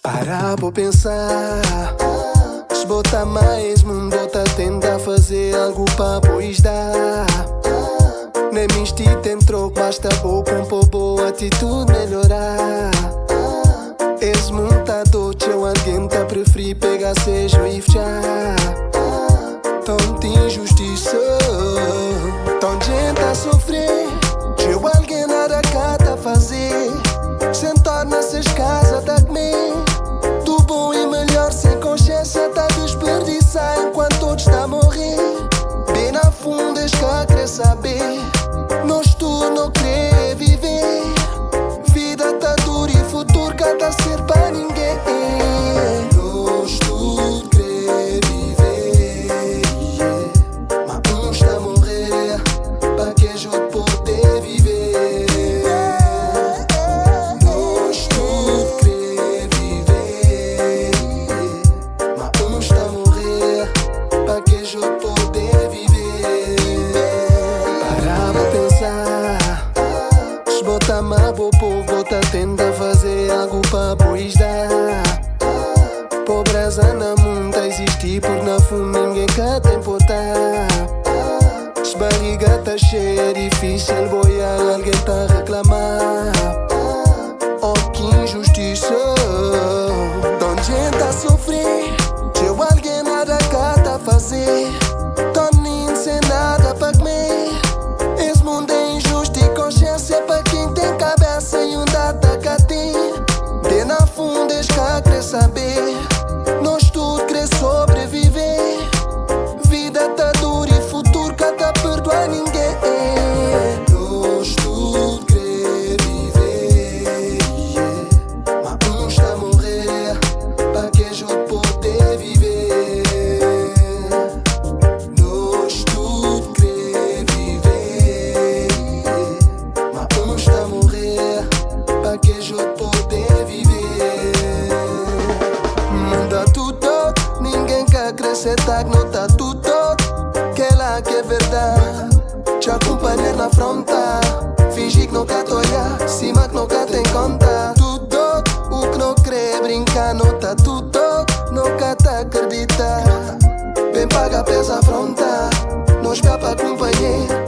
Parar pra pensar, se botar mais mundo, bota tentar fazer algo pra pois dar. Nem me instinto entrou, basta boa com boa atitude melhorar. Esse mundo tá doce, eu alguém tá preferir pegar seja e fechar. Tanta injustiça, tanta gente a sofrer, eu alguém nada cá tá fazer. Sem torna-se as casas da comer, do bom e melhor sem consciência tá desperdiçar enquanto todos tá a morrer. Bem na fundo es que quer saber, nós tu não quer viver. Vida tá dura e futuro cá tá ser pra ninguém. Nós tu quer viver, mas uns tá a morrer pra que eu poder viver. Bota má bo povo, bota tenta fazer algo pra pois dar. Pobreza na mundo existe por na fundo ninguém quer te importar. Se barriga tá cheia é difícil boiar, alguém tá a reclamar. Oh que injustiça, tanta gente a sofrer, eu alguém nada cá tá a fazer. Tão nem sem nada pra comer, esse mundo é injusto e consciência pra quem tem cabeça e um data cá tem. De na fundo es que quer saber, nós tudo quer sobreviver. Vida tá dura e futuro cá tá perdoar ninguém. Nós tudo quer viver, mas uns tá a morrer pra que eu poder viver. Nós tudo quer viver, mas uns tá a morrer pra que eu poder viver. Muda tudo, ninguém quer acrescentar, não tá tudo. Que lá que é verdade, te acompanhar na fronta. Fingir que não quer te olhar, cima que não quer te conta. Tudo, o que não crê brincar, não tá tudo. Não quer te acreditar, bem paga pesa afronta, não escapa acompanhar.